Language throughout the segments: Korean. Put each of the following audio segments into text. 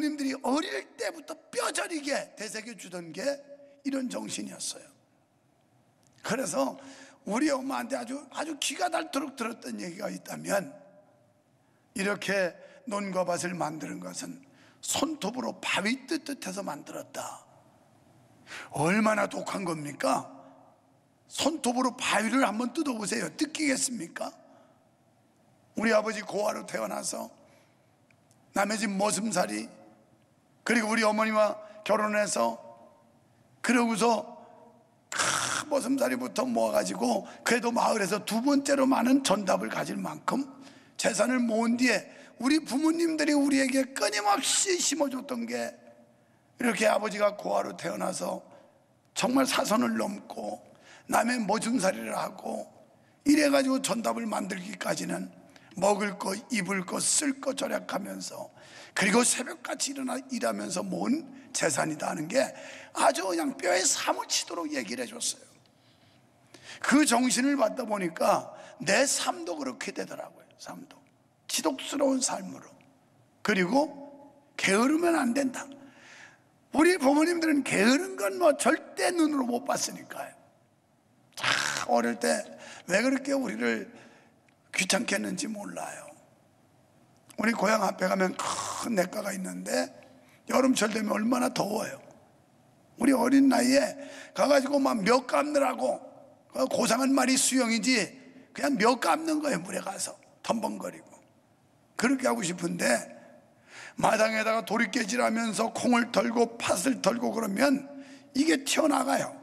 부모님들이 어릴 때부터 뼈저리게 되새겨주던 게 이런 정신이었어요. 그래서 우리 엄마한테 아주 기가 닳도록 들었던 얘기가 있다면, 이렇게 논과 밭을 만드는 것은 손톱으로 바위 뜯듯해서 만들었다. 얼마나 독한 겁니까? 손톱으로 바위를 한번 뜯어보세요. 뜯기겠습니까? 우리 아버지 고아로 태어나서 남의 집 머슴살이, 그리고 우리 어머니와 결혼해서, 그러고서 머슴살이부터 모아가지고 그래도 마을에서 두 번째로 많은 전답을 가질 만큼 재산을 모은 뒤에 우리 부모님들이 우리에게 끊임없이 심어줬던 게, 이렇게 아버지가 고아로 태어나서 정말 사선을 넘고 남의 머슴살이를 하고 이래가지고 전답을 만들기까지는 먹을 거, 입을 거, 쓸 거 절약하면서, 그리고 새벽같이 일어나 일하면서 모은 재산이다 하는 게 아주 그냥 뼈에 사무치도록 얘기를 해줬어요. 그 정신을 받다 보니까 내 삶도 그렇게 되더라고요. 삶도 지독스러운 삶으로. 그리고 게으르면 안 된다. 우리 부모님들은 게으른 건 뭐 절대 눈으로 못 봤으니까요. 어릴 때 왜 그렇게 우리를 귀찮게 했는지 몰라요. 우리 고향 앞에 가면 큰 냇가가 있는데 여름철 되면 얼마나 더워요. 우리 어린 나이에 가가지고 막 몇 감느라고, 고상한 말이 수영이지 그냥 몇 감는 거예요. 물에 가서 덤벙거리고. 그렇게 하고 싶은데 마당에다가 도리깨질하면서 콩을 털고 팥을 털고 그러면 이게 튀어나가요.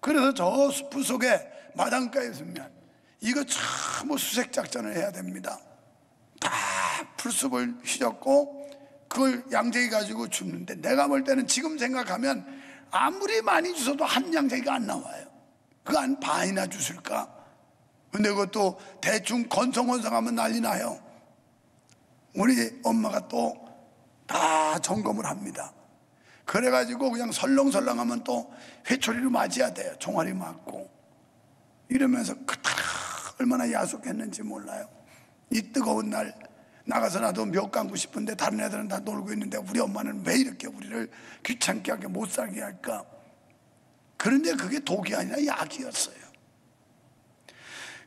그래서 저 숲 속에 마당가에 있으면 이거 참 수색작전을 해야 됩니다. 다 풀숲을 휘젓고 그걸 양재기 가지고 줍는데, 내가 볼 때는 지금 생각하면 아무리 많이 주워도 한 양재기가 안 나와요. 그거 한 반이나 주실까? 근데 그것도 대충 건성건성하면 난리 나요. 우리 엄마가 또 다 점검을 합니다. 그래가지고 그냥 설렁설렁하면 또 회초리로 맞아야 돼요. 종아리 맞고. 이러면서 얼마나 야속했는지 몰라요. 이 뜨거운 날 나가서 나도 몇 감고 싶은데 다른 애들은 다 놀고 있는데 우리 엄마는 왜 이렇게 우리를 귀찮게 하게 못 살게 할까? 그런데 그게 독이 아니라 약이었어요.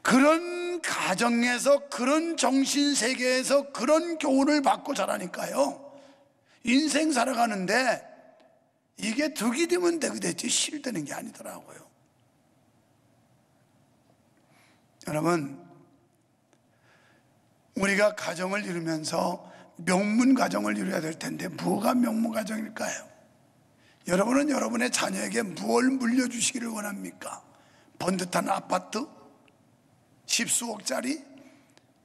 그런 가정에서, 그런 정신세계에서 그런 교훈을 받고 자라니까요, 인생 살아가는데 이게 득이 되면 득이 되지 실되는 게 아니더라고요. 여러분, 우리가 가정을 이루면서 명문 가정을 이루어야 될 텐데 뭐가 명문 가정일까요? 여러분은 여러분의 자녀에게 무엇을 물려주시기를 원합니까? 번듯한 아파트? 십수억짜리?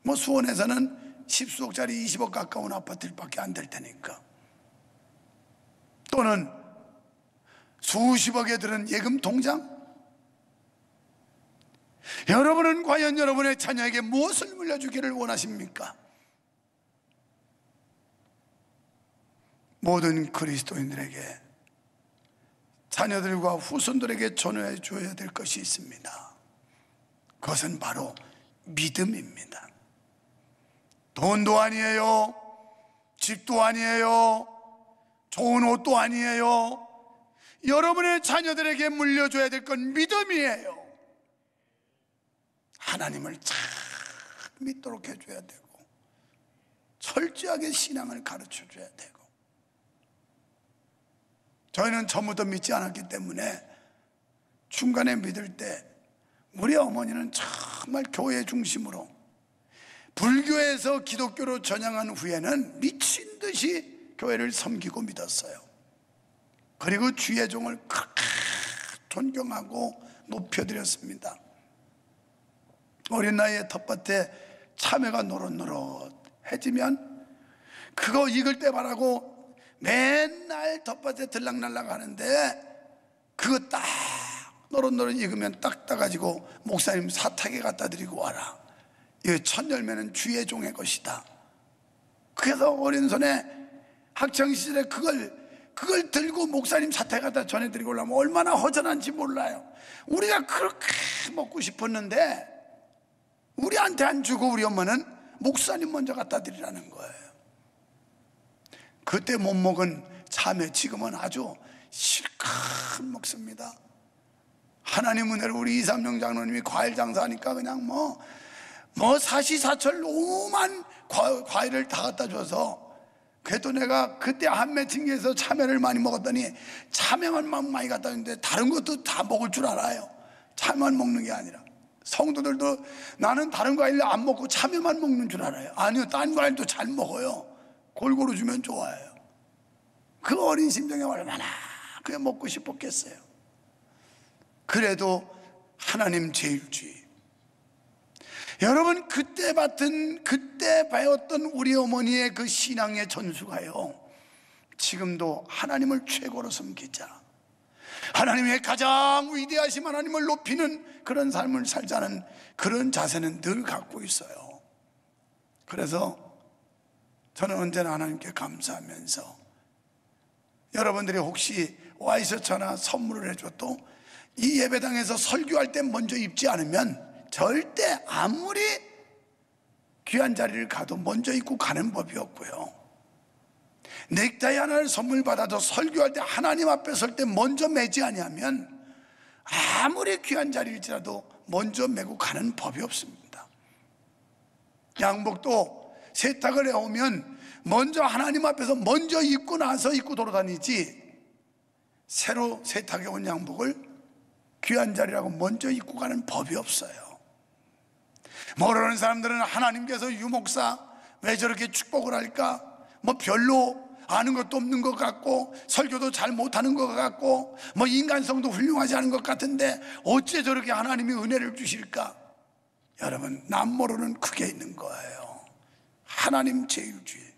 뭐 수원에서는 십수억짜리 20억 가까운 아파트밖에 안 될 테니까. 또는 수십억에 드는 예금 통장? 여러분은 과연 여러분의 자녀에게 무엇을 물려주기를 원하십니까? 모든 그리스도인들에게, 자녀들과 후손들에게 전해 줘야 될 것이 있습니다. 그것은 바로 믿음입니다. 돈도 아니에요, 집도 아니에요, 좋은 옷도 아니에요. 여러분의 자녀들에게 물려줘야 될 건 믿음이에요. 하나님을 잘 믿도록 해줘야 되고, 철저하게 신앙을 가르쳐줘야 되고. 저희는 처음부터 믿지 않았기 때문에 중간에 믿을 때 우리 어머니는 정말 교회 중심으로, 불교에서 기독교로 전향한 후에는 미친 듯이 교회를 섬기고 믿었어요. 그리고 주의 종을 그렇게 존경하고 높여드렸습니다. 어린 나이에 텃밭에 참외가 노릇노릇해지면 그거 익을 때 바라고 맨날 텃밭에 들락날락 하는데, 그거 딱 노릇노릇 익으면 딱 따가지고 목사님 사탁에 갖다 드리고 와라. 이 첫 열매는 주의 종의 것이다. 그래서 어린 손에 학창시절에 그걸 들고 목사님 사탁에 갖다 전해드리고 오려면 얼마나 허전한지 몰라요. 우리가 그렇게 먹고 싶었는데 우리한테 안 주고 우리 엄마는 목사님 먼저 갖다 드리라는 거예요. 그때 못 먹은 참외 지금은 아주 실컷 먹습니다. 하나님 은혜로 우리 이삼영 장로님이 과일 장사하니까 그냥 사시사철 너무만 과일을 다 갖다 줘서, 그래도 내가 그때 한매칭에서 참외를 많이 먹었더니 참외만 많이 갖다 줬는데 다른 것도 다 먹을 줄 알아요. 참외만 먹는 게 아니라. 성도들도 나는 다른 과일 안 먹고 참외만 먹는 줄 알아요. 아니요, 딴 과일도 잘 먹어요. 골고루 주면 좋아요. 그 어린 심정에 얼마나 그게 먹고 싶었겠어요. 그래도 하나님 제일주의. 여러분, 그때 배웠던 우리 어머니의 그 신앙의 전수가요, 지금도 하나님을 최고로 섬기자, 하나님의 가장 위대하신 하나님을 높이는 그런 삶을 살자는 그런 자세는 늘 갖고 있어요. 그래서 저는 언제나 하나님께 감사하면서, 여러분들이 혹시 와이셔츠나 선물을 해줘도 이 예배당에서 설교할 때 먼저 입지 않으면 절대 아무리 귀한 자리를 가도 먼저 입고 가는 법이 없고요. 넥타이 하나를 선물 받아도 설교할 때 하나님 앞에 설 때 먼저 매지 아니하면 아무리 귀한 자리일지라도 먼저 메고 가는 법이 없습니다. 양복도 세탁을 해오면 먼저 하나님 앞에서 먼저 입고 나서 입고 돌아다니지, 새로 세탁해 온 양복을 귀한 자리라고 먼저 입고 가는 법이 없어요. 모르는 사람들은 하나님께서 유목사 왜 저렇게 축복을 할까? 별로 아는 것도 없는 것 같고 설교도 잘 못하는 것 같고 인간성도 훌륭하지 않은 것 같은데 어째 저렇게 하나님이 은혜를 주실까? 여러분, 남모르는 그게 있는 거예요. 하나님 제일주의,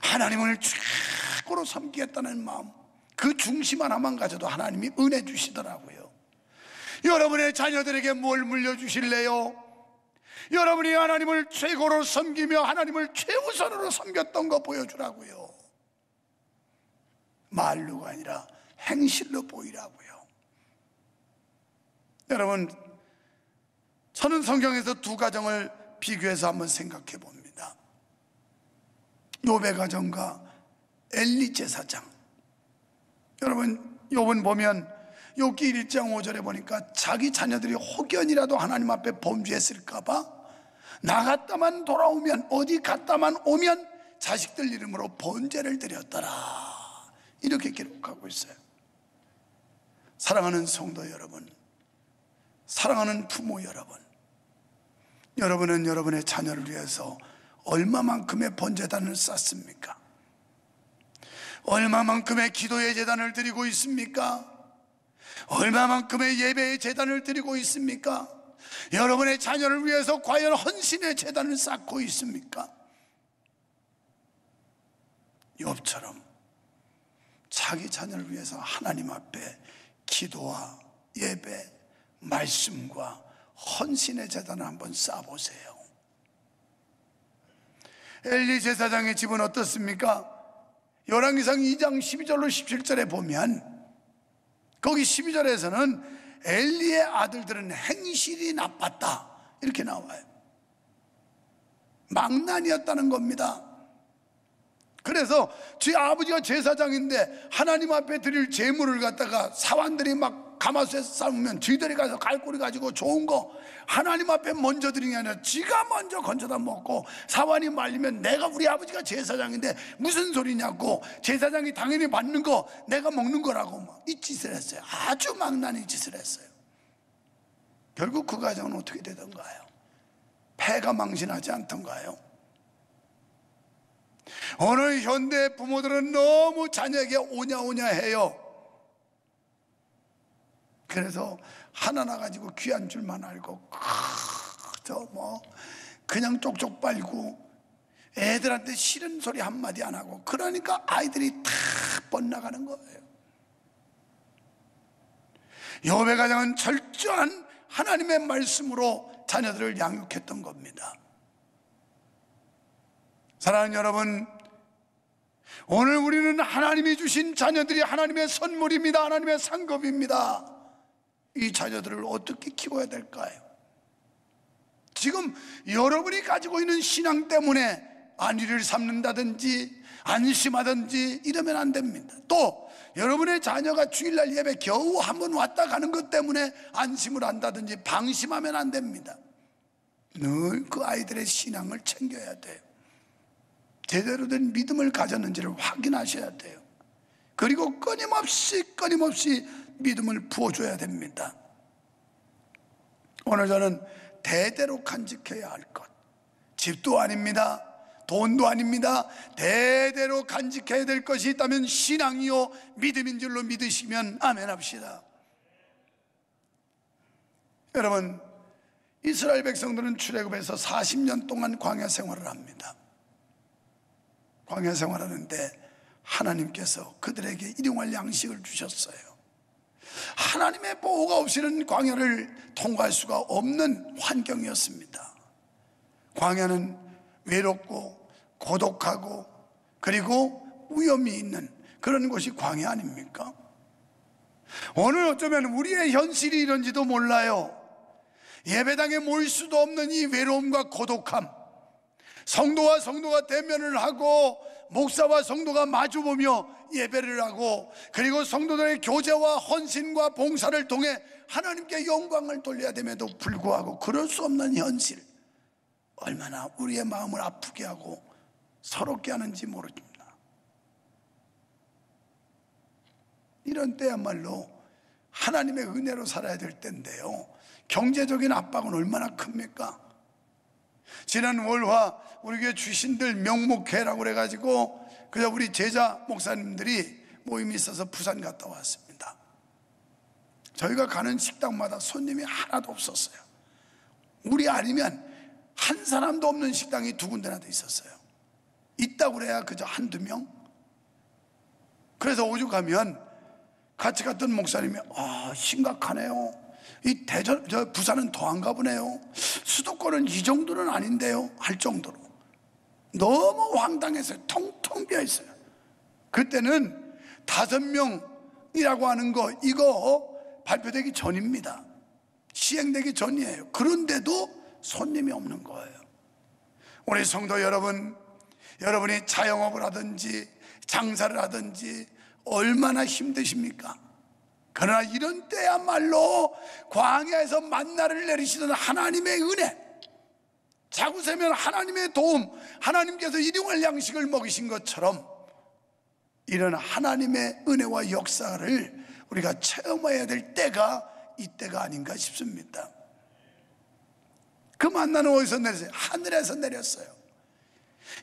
하나님을 최고로 섬기겠다는 마음, 그 중심 하나만 가져도 하나님이 은혜 주시더라고요. 여러분의 자녀들에게 뭘 물려주실래요? 여러분이 하나님을 최고로 섬기며 하나님을 최우선으로 섬겼던 거 보여주라고요. 말로가 아니라 행실로 보이라고요. 여러분, 저는 성경에서 두 가정을 비교해서 한번 생각해 봅니다. 욥의 가정과 엘리 제사장. 여러분, 욥은 보면 욥기 1장 5절에 보니까 자기 자녀들이 혹연이라도 하나님 앞에 범죄했을까 봐 나갔다만 돌아오면, 어디 갔다만 오면 자식들 이름으로 번제를 드렸더라, 이렇게 기록하고 있어요. 사랑하는 성도 여러분, 사랑하는 부모 여러분, 여러분은 여러분의 자녀를 위해서 얼마만큼의 번제단을 쌓습니까? 얼마만큼의 기도의 제단을 드리고 있습니까? 얼마만큼의 예배의 제단을 드리고 있습니까? 여러분의 자녀를 위해서 과연 헌신의 제단을 쌓고 있습니까? 욥처럼 자기 자녀를 위해서 하나님 앞에 기도와 예배, 말씀과 헌신의 제단을 한번 쌓아보세요. 엘리 제사장의 집은 어떻습니까? 열왕기상 2장 12절로 17절에 보면, 거기 12절에서는 엘리의 아들들은 행실이 나빴다 이렇게 나와요. 망난이었다는 겁니다. 그래서 제 아버지가 제사장인데 하나님 앞에 드릴 제물을 갖다가 사환들이 막 가마솥에 삶으면 쥐들이 가서 갈고리 가지고 좋은 거 하나님 앞에 먼저 드리는 게 아니라 지가 먼저 건져다 먹고, 사환이 말리면 내가, 우리 아버지가 제사장인데 무슨 소리냐고, 제사장이 당연히 받는 거 내가 먹는 거라고 이 짓을 했어요. 아주 망나니 짓을 했어요. 결국 그 가정은 어떻게 되던가요? 폐가 망신하지 않던가요? 오늘 현대 부모들은 너무 자녀에게 오냐오냐 해요. 그래서 하나 가지고 귀한 줄만 알고 그냥 쪽쪽 빨고 애들한테 싫은 소리 한마디 안 하고, 그러니까 아이들이 다 뻗나가는 거예요. 욥의 가정은 철저한 하나님의 말씀으로 자녀들을 양육했던 겁니다. 사랑하는 여러분, 오늘 우리는 하나님이 주신 자녀들이 하나님의 선물입니다. 하나님의 상급입니다. 이 자녀들을 어떻게 키워야 될까요? 지금 여러분이 가지고 있는 신앙 때문에 안위를 삼는다든지 안심하든지 이러면 안 됩니다. 또 여러분의 자녀가 주일날 예배 겨우 한번 왔다 가는 것 때문에 안심을 한다든지 방심하면 안 됩니다. 늘 그 아이들의 신앙을 챙겨야 돼요. 제대로 된 믿음을 가졌는지를 확인하셔야 돼요. 그리고 끊임없이 믿음을 부어줘야 됩니다. 오늘 저는 대대로 간직해야 할 것, 집도 아닙니다, 돈도 아닙니다. 대대로 간직해야 될 것이 있다면 신앙이요 믿음인 줄로 믿으시면 아멘 합시다. 여러분, 이스라엘 백성들은 출애굽에서 40년 동안 광야 생활을 합니다. 광야 생활하는데 하나님께서 그들에게 일용할 양식을 주셨어요. 하나님의 보호가 없이는 광야를 통과할 수가 없는 환경이었습니다. 광야는 외롭고 고독하고 그리고 위험이 있는 그런 곳이 광야 아닙니까? 오늘 어쩌면 우리의 현실이 이런지도 몰라요. 예배당에 모일 수도 없는 이 외로움과 고독함, 성도와 성도가 대면을 하고 목사와 성도가 마주보며 예배를 하고 그리고 성도들의 교제와 헌신과 봉사를 통해 하나님께 영광을 돌려야 됨에도 불구하고 그럴 수 없는 현실, 얼마나 우리의 마음을 아프게 하고 서럽게 하는지 모릅니다. 이런 때야말로 하나님의 은혜로 살아야 될 때인데요, 경제적인 압박은 얼마나 큽니까? 지난 월화 우리 교회 주신들 명목회라고 그래가지고 그저 우리 제자 목사님들이 모임이 있어서 부산 갔다 왔습니다. 저희가 가는 식당마다 손님이 하나도 없었어요. 우리 아니면 한 사람도 없는 식당이 두 군데나 돼 있었어요. 있다고 그래야 그저 한두 명. 그래서 오죽하면 같이 갔던 목사님이 심각하네요. 이 부산은 더한가 보네요. 수도권은 이 정도는 아닌데요 할 정도로 너무 황당했어요. 텅텅 비어 있어요. 그때는 5명이라고 하는 거 이거 발표되기 전입니다. 시행되기 전이에요. 그런데도 손님이 없는 거예요. 우리 성도 여러분, 여러분이 자영업을 하든지 장사를 하든지 얼마나 힘드십니까? 그러나 이런 때야말로 광야에서 만나를 내리시던 하나님의 은혜, 자구세면 하나님의 도움, 하나님께서 일용할 양식을 먹이신 것처럼 이런 하나님의 은혜와 역사를 우리가 체험해야 될 때가 이때가 아닌가 싶습니다. 그 만나는 어디서 내렸어요? 하늘에서 내렸어요.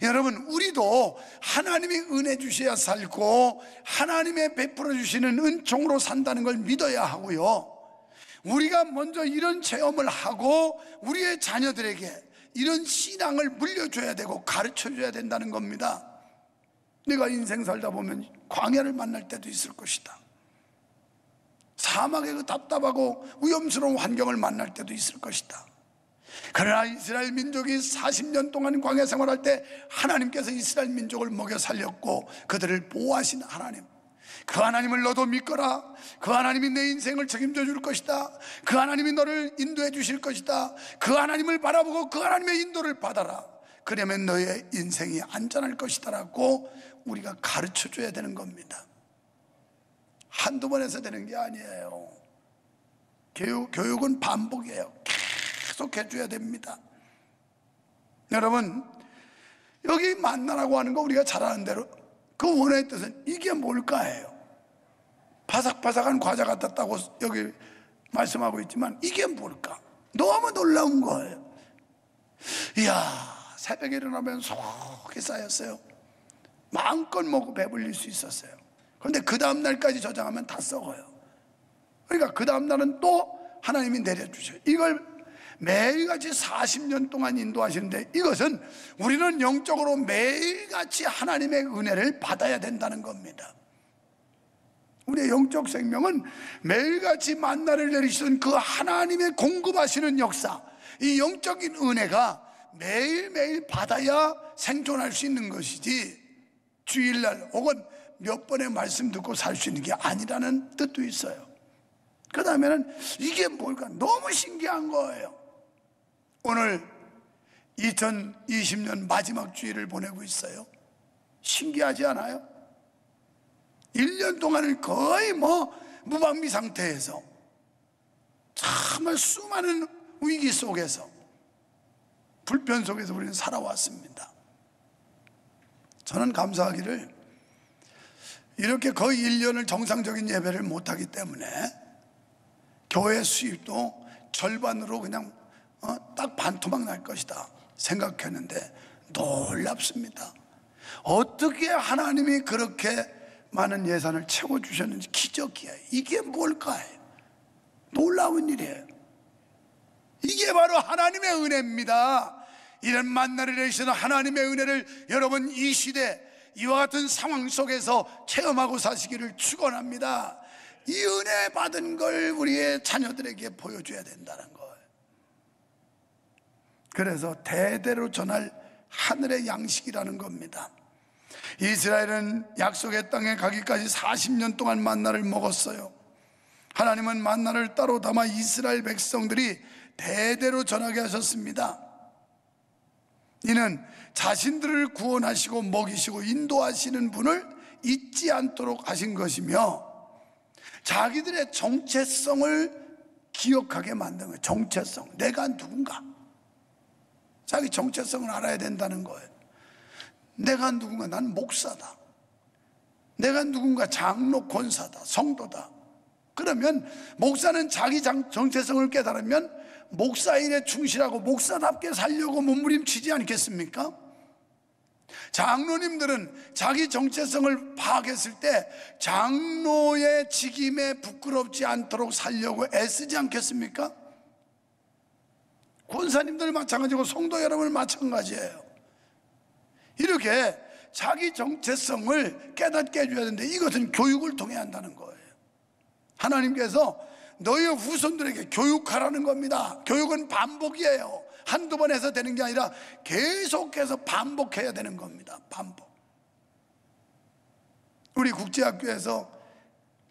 여러분, 우리도 하나님이 은혜 주셔야 살고 하나님의 베풀어 주시는 은총으로 산다는 걸 믿어야 하고요, 우리가 먼저 이런 체험을 하고 우리의 자녀들에게 이런 신앙을 물려줘야 되고 가르쳐줘야 된다는 겁니다. 내가 인생 살다 보면 광야를 만날 때도 있을 것이다. 사막의 그 답답하고 위험스러운 환경을 만날 때도 있을 것이다. 그러나 이스라엘 민족이 40년 동안 광야 생활할 때 하나님께서 이스라엘 민족을 먹여 살렸고 그들을 보호하신 하나님, 그 하나님을 너도 믿거라. 그 하나님이 내 인생을 책임져 줄 것이다. 그 하나님이 너를 인도해 주실 것이다. 그 하나님을 바라보고 그 하나님의 인도를 받아라. 그러면 너의 인생이 안전할 것이다 라고 우리가 가르쳐 줘야 되는 겁니다. 한두 번 해서 되는 게 아니에요. 교육은 반복이에요. 계속 해줘야 됩니다. 여러분, 여기 만나라고 하는 거 우리가 잘 아는 대로 그 원어의 뜻은 이게 뭘까예요. 바삭바삭한 과자 같았다고 여기 말씀하고 있지만 이게 뭘까? 너무 놀라운 거예요. 이야, 새벽에 일어나면 속이 쌓였어요. 마음껏 먹고 배불릴 수 있었어요. 그런데 그 다음날까지 저장하면 다 썩어요. 그러니까 그 다음날은 또 하나님이 내려주셔요. 이걸 매일같이 40년 동안 인도하시는데, 이것은 우리는 영적으로 매일같이 하나님의 은혜를 받아야 된다는 겁니다. 우리의 영적 생명은 매일같이 만나를 내리시던 그 하나님의 공급하시는 역사, 이 영적인 은혜가 매일매일 받아야 생존할 수 있는 것이지 주일날 혹은 몇 번의 말씀 듣고 살 수 있는 게 아니라는 뜻도 있어요. 그 다음에는 이게 뭘까? 너무 신기한 거예요. 오늘 2020년 마지막 주일을 보내고 있어요. 신기하지 않아요? 1년 동안은 거의 무방비 상태에서 정말 수많은 위기 속에서, 불편 속에서 우리는 살아왔습니다. 저는 감사하기를 이렇게 거의 1년을 정상적인 예배를 못하기 때문에 교회 수입도 절반으로 그냥 딱 반토막 날 것이다 생각했는데 놀랍습니다. 어떻게 하나님이 그렇게 많은 예산을 채워주셨는지 기적이에요. 이게 뭘까요? 놀라운 일이에요. 이게 바로 하나님의 은혜입니다. 이런 만나를 내리시는 하나님의 은혜를 여러분 이 시대 이와 같은 상황 속에서 체험하고 사시기를 축원합니다. 이 은혜 받은 걸 우리의 자녀들에게 보여줘야 된다는 거예요. 그래서 대대로 전할 하늘의 양식이라는 겁니다. 이스라엘은 약속의 땅에 가기까지 40년 동안 만나를 먹었어요. 하나님은 만나를 따로 담아 이스라엘 백성들이 대대로 전하게 하셨습니다. 이는 자신들을 구원하시고 먹이시고 인도하시는 분을 잊지 않도록 하신 것이며 자기들의 정체성을 기억하게 만든 거예요. 정체성, 내가 누군가, 자기 정체성을 알아야 된다는 거예요. 내가 누군가, 난 목사다, 내가 누군가 장로, 권사다, 성도다. 그러면 목사는 자기 정체성을 깨달으면 목사 일에 충실하고 목사답게 살려고 몸부림치지 않겠습니까? 장로님들은 자기 정체성을 파악했을 때 장로의 직임에 부끄럽지 않도록 살려고 애쓰지 않겠습니까? 권사님들 마찬가지고 성도 여러분 마찬가지예요. 이렇게 자기 정체성을 깨닫게 해줘야 되는데 이것은 교육을 통해 한다는 거예요. 하나님께서 너희의 후손들에게 교육하라는 겁니다. 교육은 반복이에요. 한두 번 해서 되는 게 아니라 계속해서 반복해야 되는 겁니다. 반복. 우리 국제학교에서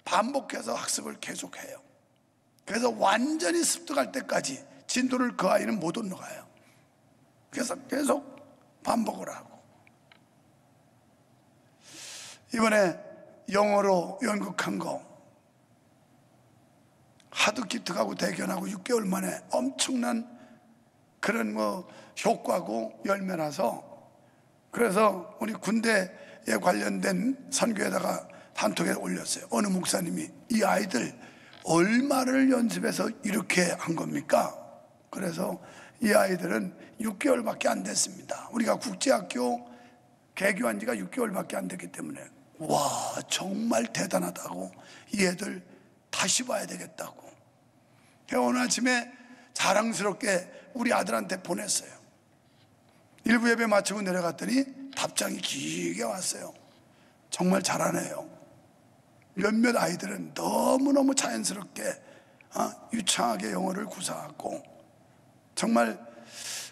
반복해서 학습을 계속해요. 그래서 완전히 습득할 때까지 진도를 그 아이는 못 올라가요. 그래서 계속 반복을 하고. 이번에 영어로 연극한 거 하드키트하고 대견하고 6개월 만에 엄청난 그런 효과고 열매라서, 그래서 우리 군대에 관련된 선교에다가 단톡에 올렸어요. 어느 목사님이 이 아이들 얼마를 연습해서 이렇게 한 겁니까? 그래서 이 아이들은 6개월밖에 안 됐습니다. 우리가 국제학교 개교한 지가 6개월밖에 안 됐기 때문에 와 정말 대단하다고, 이 애들 다시 봐야 되겠다고 오늘 아침에 자랑스럽게 우리 아들한테 보냈어요. 일부 예배 마치고 내려갔더니 답장이 길게 왔어요. 정말 잘하네요. 몇몇 아이들은 너무너무 자연스럽게 유창하게 영어를 구사하고, 정말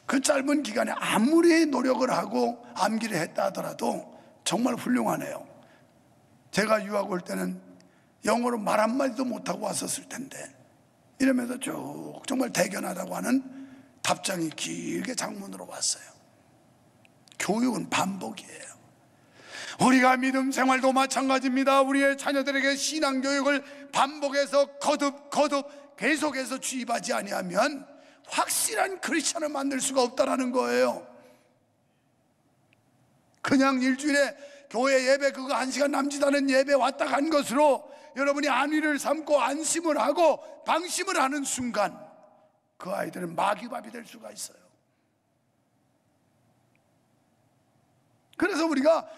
그 짧은 기간에 아무리 노력을 하고 암기를 했다 하더라도 정말 훌륭하네요. 제가 유학 올 때는 영어로 말 한마디도 못하고 왔었을 텐데 이러면서 쭉 정말 대견하다고 하는 답장이 길게 장문으로 왔어요. 교육은 반복이에요. 우리가 믿음 생활도 마찬가지입니다. 우리의 자녀들에게 신앙교육을 반복해서 거듭 계속해서 주입하지 아니하면 확실한 크리스천을 만들 수가 없다는 거예요. 그냥 일주일에 교회 예배 그거 1시간 남짓하는 예배 왔다 간 것으로 여러분이 안위를 삼고 안심을 하고 방심을 하는 순간 그 아이들은 마귀밥이 될 수가 있어요. 그래서 우리가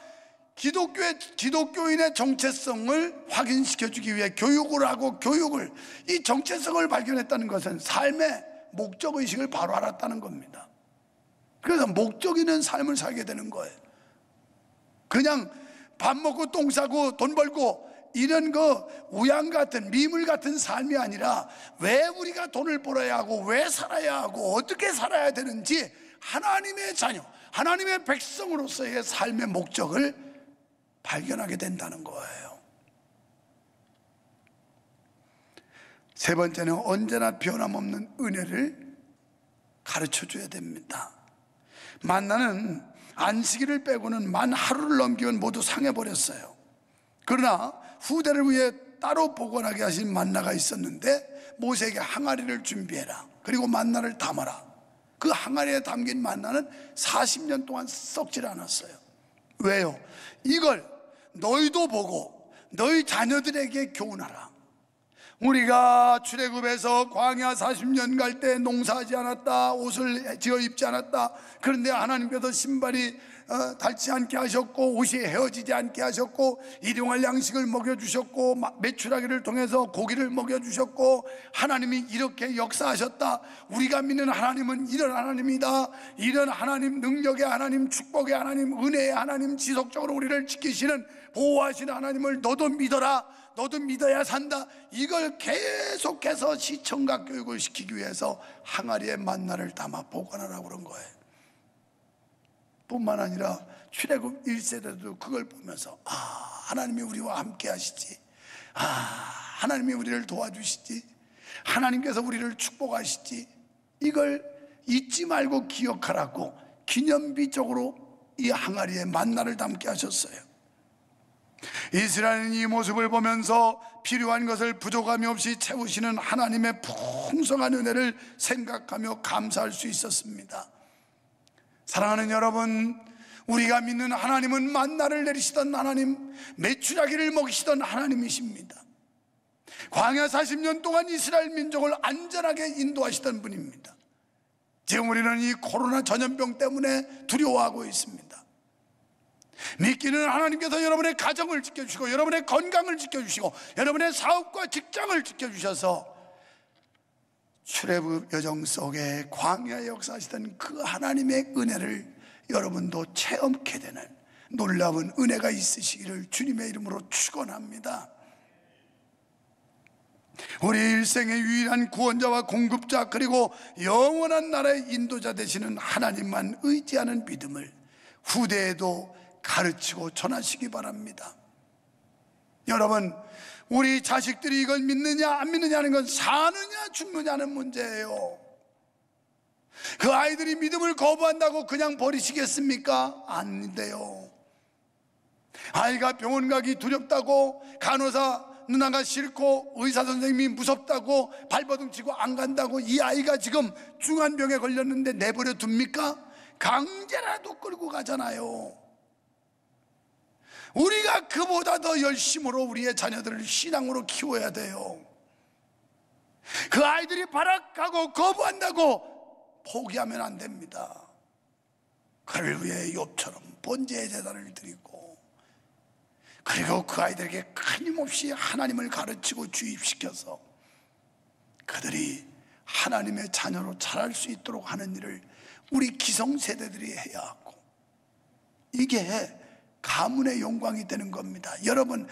기독교인의 정체성을 확인시켜주기 위해 교육을 하고, 이 정체성을 발견했다는 것은 삶의 목적의식을 바로 알았다는 겁니다. 그래서 목적 있는 삶을 살게 되는 거예요. 그냥 밥 먹고 똥 싸고 돈 벌고 이런 우양 같은 미물 같은 삶이 아니라 왜 우리가 돈을 벌어야 하고 왜 살아야 하고 어떻게 살아야 되는지 하나님의 자녀, 하나님의 백성으로서의 삶의 목적을 발견하게 된다는 거예요. 세 번째는 언제나 변함없는 은혜를 가르쳐 줘야 됩니다. 만나는 안식일을 빼고는 만 하루를 넘기면 모두 상해버렸어요. 그러나 후대를 위해 따로 보관하게 하신 만나가 있었는데 모세에게 항아리를 준비해라, 그리고 만나를 담아라. 그 항아리에 담긴 만나는 40년 동안 썩질 않았어요. 왜요? 이걸 너희도 보고 너희 자녀들에게 교훈하라. 우리가 출애굽에서 광야 40년 갈 때 농사하지 않았다, 옷을 지어 입지 않았다. 그런데 하나님께서 신발이 닳지 않게 하셨고, 옷이 헤어지지 않게 하셨고, 일용할 양식을 먹여주셨고, 메추라기를 통해서 고기를 먹여주셨고, 하나님이 이렇게 역사하셨다. 우리가 믿는 하나님은 이런 하나님이다. 이런 하나님, 능력의 하나님, 축복의 하나님, 은혜의 하나님, 지속적으로 우리를 지키시는, 보호하시는 하나님을 너도 믿어라. 너도 믿어야 산다. 이걸 계속해서 시청각 교육을 시키기 위해서 항아리에 만나를 담아 보관하라고 그런 거예요. 뿐만 아니라 출애굽 1세대도 그걸 보면서 하나님이 우리와 함께 하시지, 하나님이 우리를 도와주시지, 하나님께서 우리를 축복하시지, 이걸 잊지 말고 기억하라고 기념비적으로 이 항아리에 만나를 담게 하셨어요. 이스라엘은 이 모습을 보면서 필요한 것을 부족함이 없이 채우시는 하나님의 풍성한 은혜를 생각하며 감사할 수 있었습니다. 사랑하는 여러분, 우리가 믿는 하나님은 만나를 내리시던 하나님, 메추라기를 먹이시던 하나님이십니다. 광야 40년 동안 이스라엘 민족을 안전하게 인도하시던 분입니다. 지금 우리는 이 코로나 전염병 때문에 두려워하고 있습니다. 믿기는 하나님께서 여러분의 가정을 지켜주시고, 여러분의 건강을 지켜주시고, 여러분의 사업과 직장을 지켜주셔서 출애굽 여정 속에 광야에 역사하시던 그 하나님의 은혜를 여러분도 체험케 되는 놀라운 은혜가 있으시기를 주님의 이름으로 축원합니다. 우리 일생의 유일한 구원자와 공급자, 그리고 영원한 나라의 인도자 되시는 하나님만 의지하는 믿음을 후대에도 가르치고 전하시기 바랍니다. 여러분, 우리 자식들이 이걸 믿느냐 안 믿느냐는 건 사느냐 죽느냐는 문제예요. 그 아이들이 믿음을 거부한다고 그냥 버리시겠습니까? 안 돼요. 아이가 병원 가기 두렵다고, 간호사 누나가 싫고, 의사 선생님이 무섭다고 발버둥 치고 안 간다고 이 아이가 지금 중환병에 걸렸는데 내버려 둡니까? 강제라도 끌고 가잖아요. 우리가 그보다 더 열심으로 우리의 자녀들을 신앙으로 키워야 돼요. 그 아이들이 발악하고 거부한다고 포기하면 안 됩니다. 그를 위해 욥처럼 번제의 제단을 드리고, 그리고 그 아이들에게 끊임없이 하나님을 가르치고 주입시켜서 그들이 하나님의 자녀로 자랄 수 있도록 하는 일을 우리 기성세대들이 해야 하고, 이게 가문의 영광이 되는 겁니다. 여러분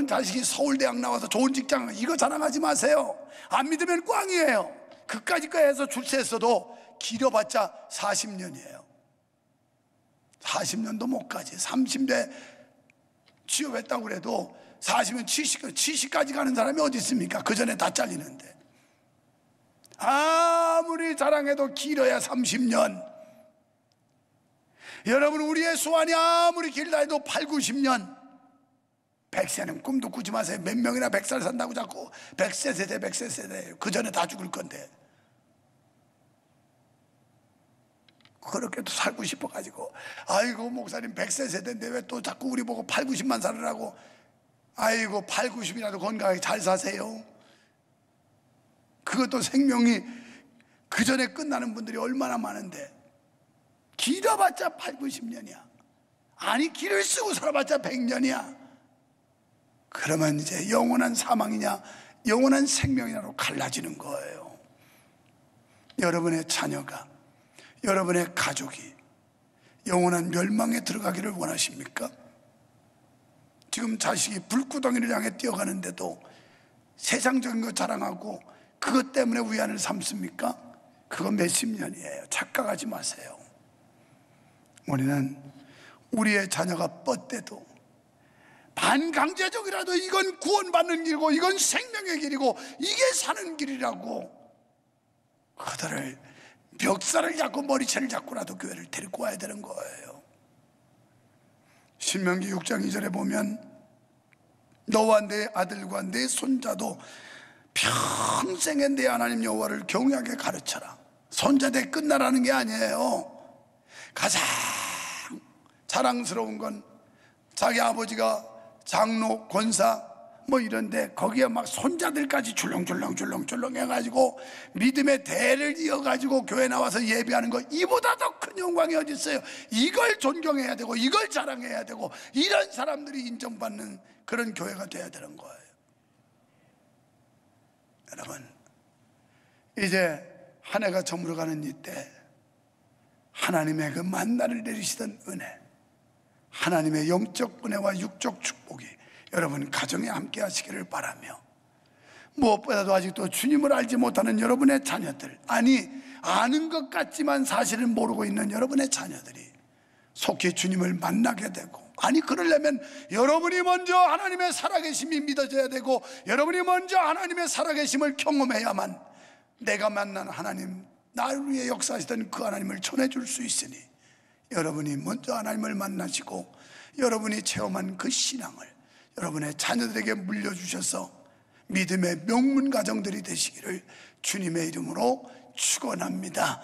자식이 서울대학 나와서 좋은 직장, 이거 자랑하지 마세요. 안 믿으면 꽝이에요. 그까짓 거 해서 출세했어도 길어봤자 40년이에요. 40년도 못 가지. 30대 취업했다고 그래도 40년 70까지 가는 사람이 어디 있습니까? 그 전에 다 잘리는데. 아무리 자랑해도 길어야 30년. 여러분, 우리의 소원이 아무리 길다 해도 8, 90년. 100세는 꿈도 꾸지 마세요. 몇 명이나 100살 산다고 자꾸 100세 세대, 100세 세대예요. 그 전에 다 죽을 건데. 그렇게도 살고 싶어가지고, 아이고 목사님 100세 세대인데 왜 또 자꾸 우리 보고 8, 90만 살으라고. 아이고 8, 90이라도 건강하게 잘 사세요. 그것도 생명이 그 전에 끝나는 분들이 얼마나 많은데, 길어봤자 8, 90년이야. 아니, 길을 쓰고 살아봤자 100년이야. 그러면 이제 영원한 사망이냐 영원한 생명이냐로 갈라지는 거예요. 여러분의 자녀가, 여러분의 가족이 영원한 멸망에 들어가기를 원하십니까? 지금 자식이 불구덩이를 향해 뛰어가는데도 세상적인 거 자랑하고 그것 때문에 위안을 삼습니까? 그거 몇십 년이에요. 착각하지 마세요. 우리는 우리의 자녀가 뻗대도 반강제적이라도 이건 구원받는 길이고, 이건 생명의 길이고, 이게 사는 길이라고 그들을 벽살을 잡고 머리채를 잡고라도 교회를 데리고 와야 되는 거예요. 신명기 6장 2절에 보면 너와 내 아들과 내 손자도 평생에 내 하나님 여호와를 경외하게 가르쳐라. 손자대 끝나라는 게 아니에요. 가장 자랑스러운 건 자기 아버지가 장로, 권사 뭐 이런데 거기에 막 손자들까지 줄렁줄렁 해가지고 믿음의 대를 이어가지고 교회 나와서 예배하는 거, 이보다 더 큰 영광이 어디 있어요. 이걸 존경해야 되고 이걸 자랑해야 되고 이런 사람들이 인정받는 그런 교회가 돼야 되는 거예요. 여러분, 이제 한 해가 저물어가는 이때 하나님의 그 만나를 내리시던 은혜, 하나님의 영적 은혜와 육적 축복이 여러분 가정에 함께 하시기를 바라며, 무엇보다도 아직도 주님을 알지 못하는 여러분의 자녀들, 아니 아는 것 같지만 사실은 모르고 있는 여러분의 자녀들이 속히 주님을 만나게 되고, 아니 그러려면 여러분이 먼저 하나님의 살아계심이 믿어져야 되고 여러분이 먼저 하나님의 살아계심을 경험해야만 내가 만난 하나님, 나를 위해 역사하시던 그 하나님을 전해줄 수 있으니 여러분이 먼저 하나님을 만나시고 여러분이 체험한 그 신앙을 여러분의 자녀들에게 물려주셔서 믿음의 명문 가정들이 되시기를 주님의 이름으로 축원합니다.